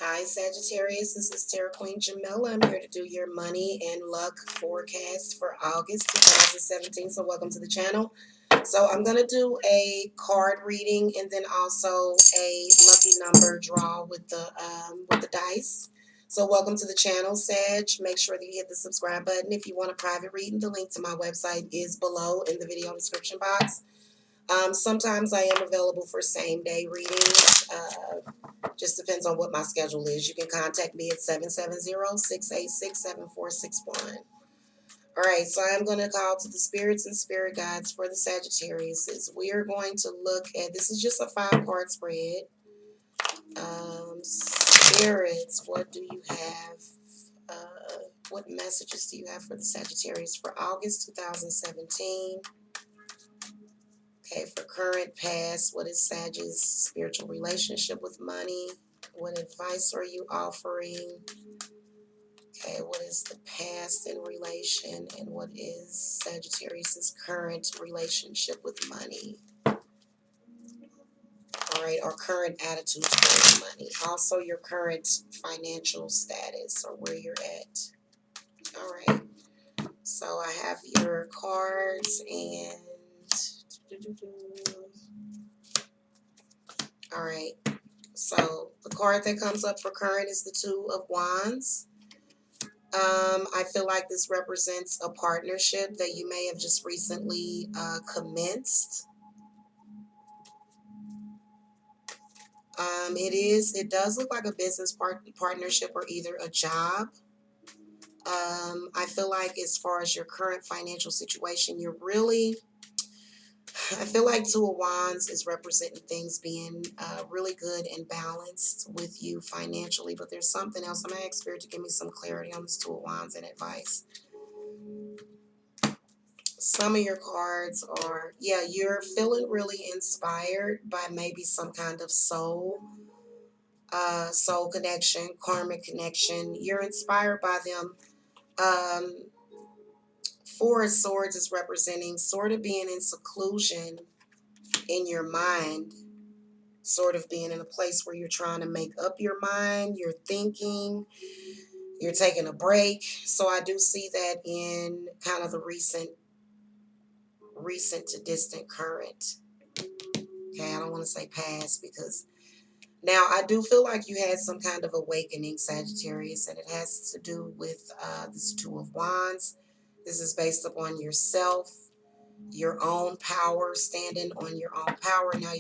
Hi Sagittarius, this is Tarot Queen Jamila. I'm here to do your money and luck forecast for August 2017. So welcome to the channel. So I'm going to do a card reading and then also a lucky number draw with the dice. So welcome to the channel, Sag. Make sure that you hit the subscribe button. If you want a private reading, the link to my website is below in the video description box. Sometimes I am available for same day readings. Just depends on what my schedule is. You can contact me at 770-686-7461. All right, so I'm going to call to the spirits and spirit guides for the Sagittariuses. We are going to look at, this is just a 5-card spread. Spirits, what do you have? What messages do you have for the Sagittarius for August 2017? Okay, for current, past, what is Sag's spiritual relationship with money? What advice are you offering? Okay, what is the past in relation? And what is Sagittarius's current relationship with money? All right, or current attitude towards money. Also, your current financial status or where you're at. All right, so I have your cards and... All right. So the card that comes up for current is the Two of Wands. I feel like this represents a partnership that you may have just recently commenced. It does look like a business partnership or either a job. I feel like as far as your current financial situation, I feel like Two of Wands is representing things being really good and balanced with you financially, but there's something else. I'm going to ask Spirit to give me some clarity on this Two of Wands and advice. Some of your cards are, yeah, you're feeling really inspired by maybe some kind of soul connection, karmic connection. You're inspired by them. Four of Swords is representing sort of being in seclusion in your mind, sort of being in a place where you're trying to make up your mind, you're thinking, you're taking a break. So I do see that in kind of the recent to distant current. Okay, I don't want to say past because now I do feel like you had some kind of awakening, Sagittarius, and it has to do with this Two of Wands. This is based upon yourself, your own power, standing on your own power. Now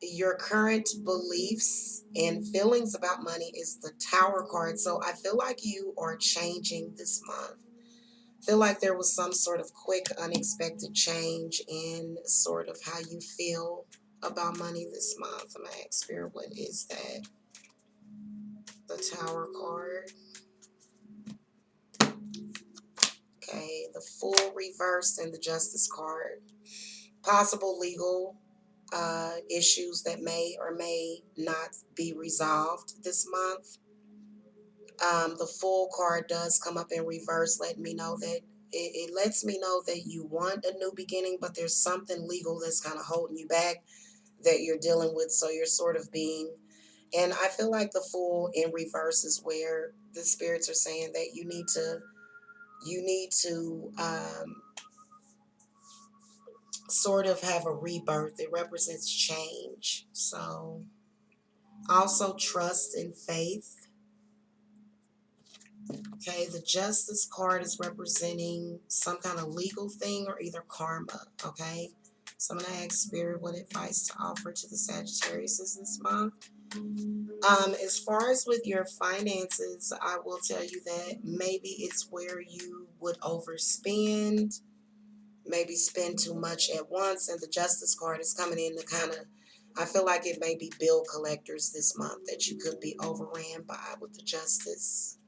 your current beliefs and feelings about money is the Tower card. So I feel like you are changing this month. Feel like there was some sort of quick, unexpected change in sort of how you feel about money this month. I'm going to ask Spirit, what is that? The Tower card. Okay, the Fool reversed and the Justice card. Possible legal issues that may or may not be resolved this month. The Fool card does come up in reverse, letting me know that it lets me know that you want a new beginning, but there's something legal that's kind of holding you back that you're dealing with. So you're sort of being, and I feel like the Fool in reverse is where the spirits are saying that you need to sort of have a rebirth. It represents change. So also trust and faith. Okay, the Justice card is representing some kind of legal thing or either karma. Okay, so I'm going to ask Spirit what advice to offer to the Sagittarius this month. As far as with your finances, I will tell you that maybe it's where you would overspend, maybe spend too much at once, and the Justice card is coming in to kind of, I feel like it may be bill collectors this month that you could be overran by with the Justice.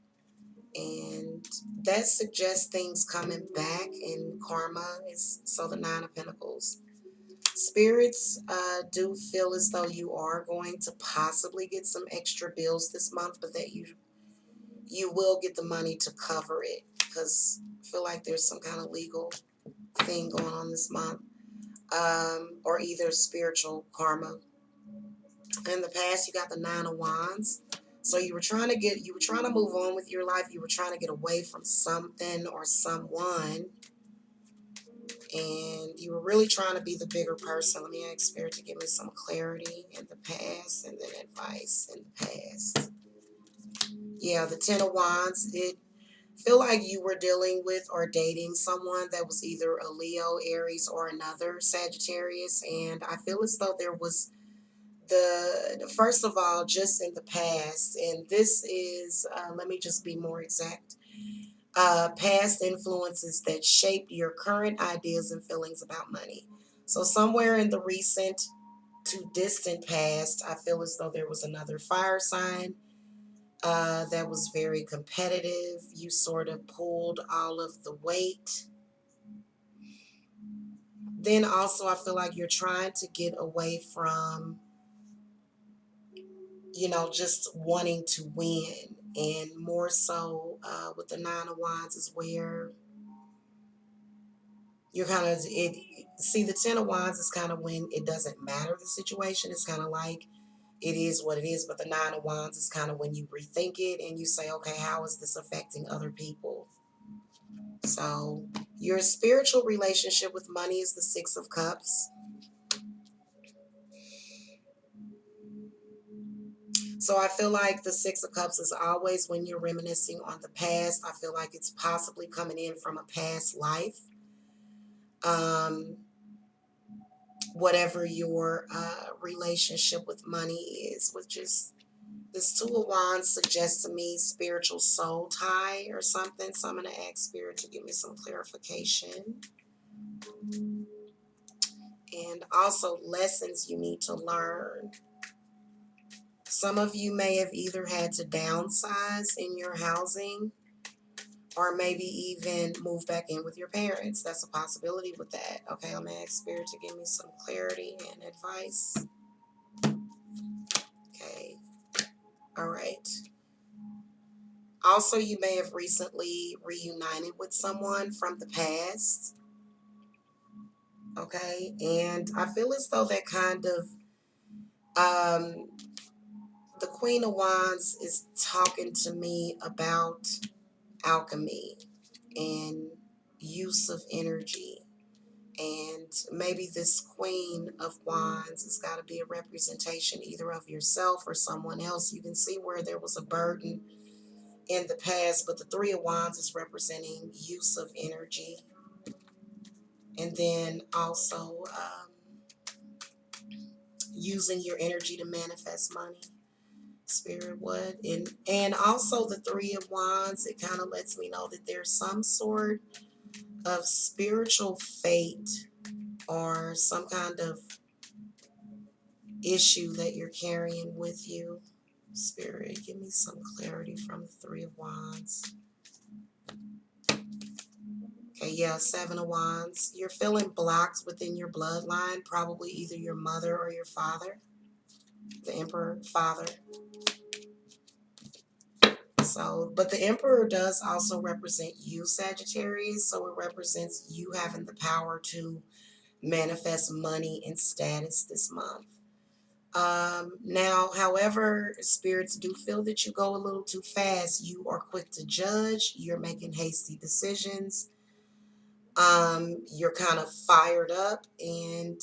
And that suggests things coming back in karma. So the Nine of Pentacles. Spirits do feel as though you are going to possibly get some extra bills this month, but that you will get the money to cover it, because I feel like there's some kind of legal thing going on this month. or either spiritual karma. In the past, you got the Nine of Wands. So you were trying to move on with your life. You were trying to get away from something or someone. And you were really trying to be the bigger person. Let me ask Spirit to give me some clarity in the past and then advice in the past. Yeah, the Ten of Wands. It feel like you were dealing with or dating someone that was either a Leo, Aries, or another Sagittarius. And I feel as though there was first of all, just in the past, and this is, let me just be more exact, past influences that shaped your current ideas and feelings about money. So somewhere in the recent to distant past, I feel as though there was another fire sign that was very competitive. You sort of pulled all of the weight. Then also, I feel like you're trying to get away from, just wanting to win. And more so with the Nine of Wands is where you're kind of, see, the Ten of Wands is kind of when it doesn't matter the situation. It's kind of like it is what it is. But the Nine of Wands is kind of when you rethink it and you say, okay, how is this affecting other people? So your spiritual relationship with money is the Six of Cups. So I feel like the Six of Cups is always when you're reminiscing on the past. I feel like it's possibly coming in from a past life. Whatever your relationship with money is, which is this Two of Wands suggests to me spiritual soul tie or something. So I'm going to ask Spirit to give me some clarification. And also lessons you need to learn. Some of you may have either had to downsize in your housing or maybe even move back in with your parents. That's a possibility with that. Okay, I'm going to ask Spirit to give me some clarity and advice. Okay. All right. Also, you may have recently reunited with someone from the past. Okay. And I feel as though that kind of, the Queen of Wands is talking to me about alchemy and use of energy. And maybe this Queen of Wands has got to be a representation either of yourself or someone else. You can see where there was a burden in the past, but the Three of Wands is representing use of energy. And then also using your energy to manifest money. Spirit would. And also the Three of Wands, it kind of lets me know that there's some sort of spiritual fate or some kind of issue that you're carrying with you. Spirit, give me some clarity from the Three of Wands. Okay, yeah, Seven of Wands. You're feeling blocked within your bloodline, probably either your mother or your father, the Emperor, father. So, but the Emperor does also represent you, Sagittarius, so it represents you having the power to manifest money and status this month. Now, however, spirits do feel that you go a little too fast. You are quick to judge. You're making hasty decisions. You're kind of fired up, and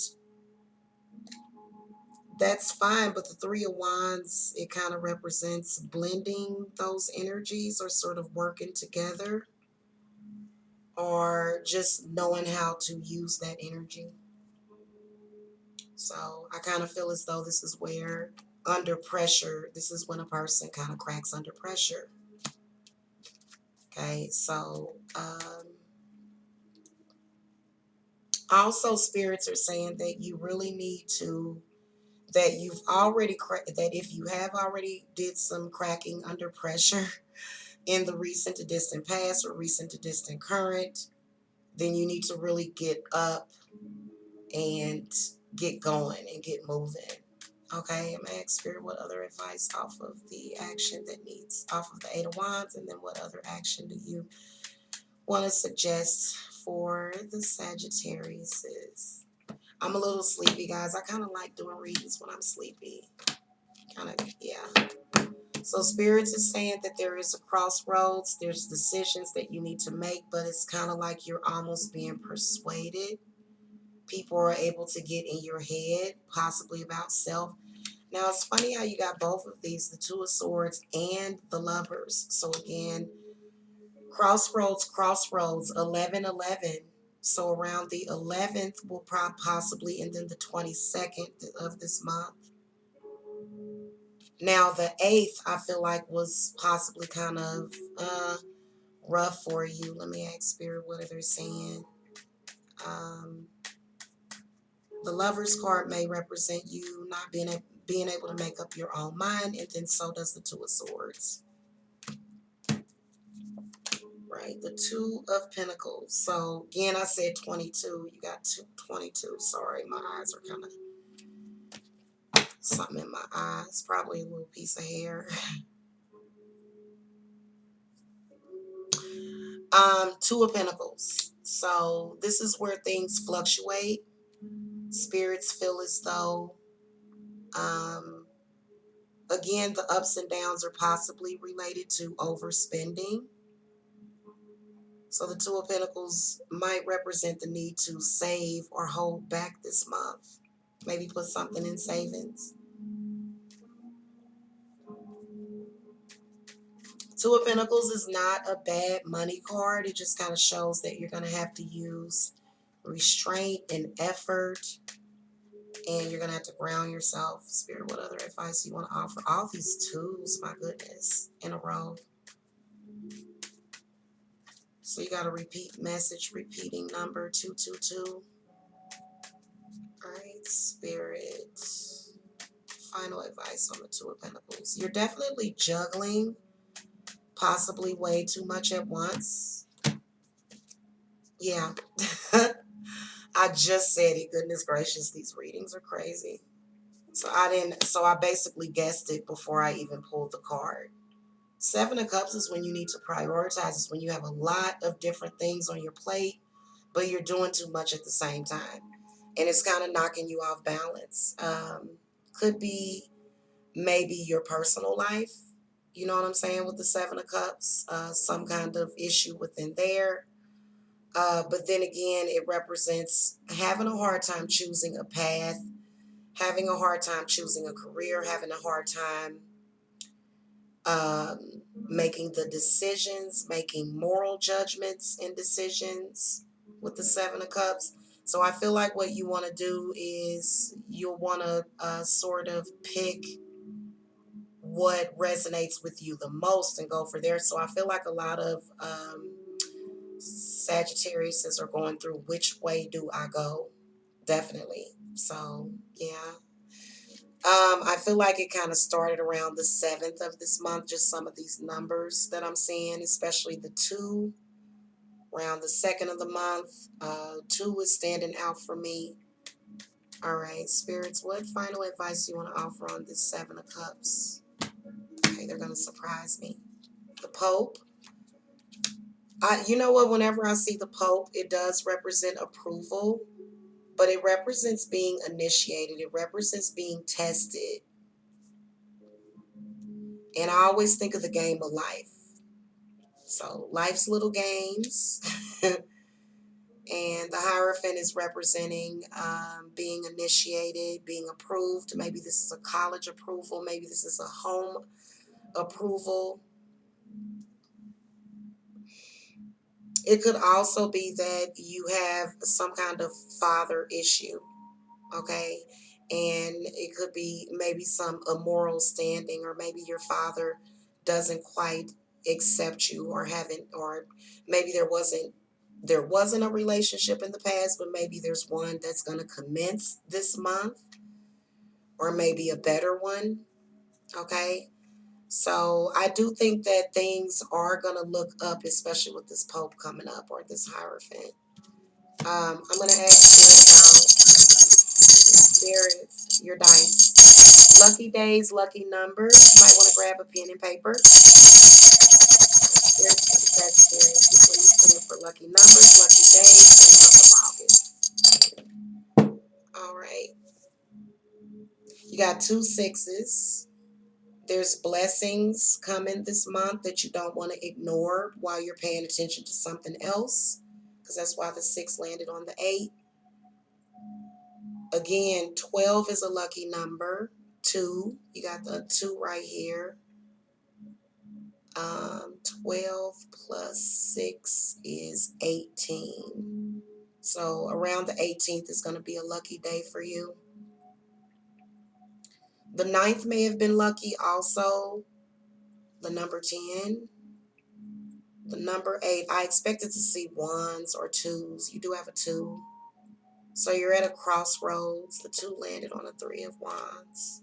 that's fine. But the Three of Wands, it kind of represents blending those energies or sort of working together or just knowing how to use that energy. So I kind of feel as though this is where under pressure, this is when a person kind of cracks under pressure. Okay, so also spirits are saying that you really need to, that you've already, that if you have already did some cracking under pressure in the recent to distant past or recent to distant current, then you need to really get up and get going and get moving. Okay, I'm asking Spirit what other advice off of the action that needs, off of the Eight of Wands, and then what other action do you want to suggest for the Sagittariuses? I'm a little sleepy, guys. I kind of like doing readings when I'm sleepy. Kind of, yeah. So Spirits is saying that there is a crossroads. There's decisions that you need to make, but it's kind of like you're almost being persuaded. People are able to get in your head, possibly about self. Now, it's funny how you got both of these, the Two of Swords and the Lovers. So again, crossroads, 11:11. So around the 11th will possibly, and then the 22nd of this month. Now, the 8th, I feel like was possibly kind of rough for you. Let me ask Spirit, what are they saying? The Lover's card may represent you not being able to make up your own mind, and then so does the Two of Swords. Right, the Two of Pentacles. So again, I said 22. You got 22. Sorry, my eyes are kind of something in my eyes. Probably a little piece of hair. Two of Pentacles. So this is where things fluctuate. Spirits feel as though, again, the ups and downs are possibly related to overspending. So the Two of Pentacles might represent the need to save or hold back this month. Maybe put something in savings. Two of Pentacles is not a bad money card. It just kind of shows that you're going to have to use restraint and effort. And you're going to have to ground yourself. Spirit, what other advice you want to offer? All these twos, my goodness, in a row. So you got a repeat message, repeating number 222. All right, Spirit. Final advice on the Two of Pentacles. You're definitely juggling possibly way too much at once. Yeah. I just said it. Goodness gracious, these readings are crazy. So I basically guessed it before I even pulled the card. Seven of Cups is when you need to prioritize. It's when you have a lot of different things on your plate, but you're doing too much at the same time. And it's kind of knocking you off balance. Could be maybe your personal life. You know what I'm saying? With the Seven of Cups, some kind of issue within there. But then again, it represents having a hard time choosing a path, having a hard time choosing a career, having a hard time making the decisions, making moral judgments and decisions with the Seven of Cups. So I feel like what you want to do is you'll want to sort of pick what resonates with you the most and go for there. So I feel like a lot of Sagittarius are going through, which way do I go? Definitely. So yeah. I feel like it kind of started around the 7th of this month, just some of these numbers that I'm seeing, especially the 2, around the 2nd of the month. 2 is standing out for me. All right, Spirits, what final advice do you want to offer on this 7 of Cups? Okay, they're going to surprise me. The Pope. You know what? Whenever I see the Pope, it does represent approval, but it represents being initiated. It represents being tested. And I always think of the game of life. So life's little games. And the Hierophant is representing being initiated, being approved. Maybe this is a college approval. Maybe this is a home approval. It could also be that you have some kind of father issue. Okay. And it could be maybe some immoral standing, or maybe your father doesn't quite accept you, or haven't, or maybe there wasn't a relationship in the past, but maybe there's one that's going to commence this month, or maybe a better one. Okay. So I do think that things are going to look up, especially with this Pope coming up, or this Hierophant. I'm going to ask you about spirits, your dice. Lucky days, lucky numbers. You might want to grab a pen and paper. Spirits for the Sagittarius. Please put in for lucky numbers, lucky days in the month of August. right. You got two sixes. There's blessings coming this month that you don't want to ignore while you're paying attention to something else, because that's why the 6 landed on the 8. Again, 12 is a lucky number. 2, you got the 2 right here. 12 plus 6 is 18. So around the 18th is going to be a lucky day for you. The 9th may have been lucky also. The number 10. The number 8, I expected to see 1s or 2s. You do have a 2. So you're at a crossroads. The 2 landed on a 3 of Wands.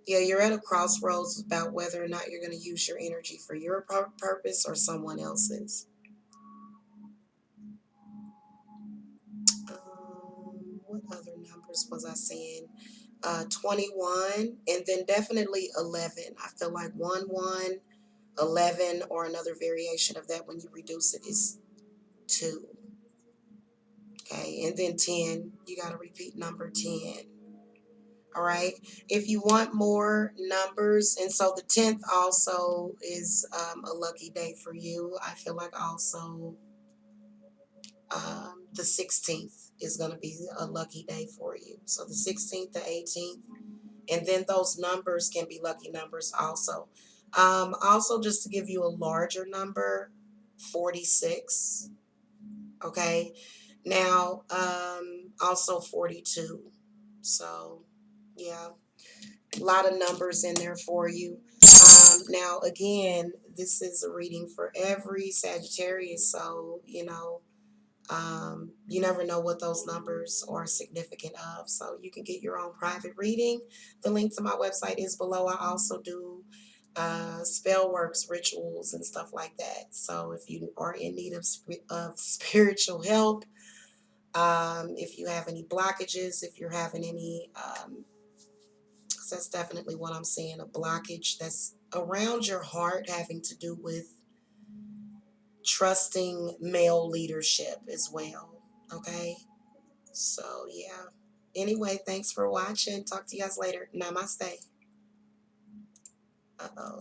Yeah, you're at a crossroads about whether or not you're going to use your energy for your purpose or someone else's. What other numbers was I seeing? 21, and then definitely 11. I feel like 1, 1, 11, or another variation of that when you reduce it is 2. Okay, and then 10, you got to repeat number 10. All right, if you want more numbers, and so the 10th also is a lucky day for you. I feel like also the 16th is going to be a lucky day for you. So the 16th, the 18th, and then those numbers can be lucky numbers also. Also, just to give you a larger number, 46. Okay, now also 42. So yeah, a lot of numbers in there for you. Now again, this is a reading for every Sagittarius, so you never know what those numbers are significant of. So you can get your own private reading. The link to my website is below. I also do spell works, rituals, and stuff like that. So if you are in need of spiritual help, if you have any blockages, if you're having any, 'cause that's definitely what I'm seeing, a blockage that's around your heart having to do with trusting male leadership as well. Okay. So, yeah. Anyway, thanks for watching. Talk to you guys later. Namaste. Uh-oh.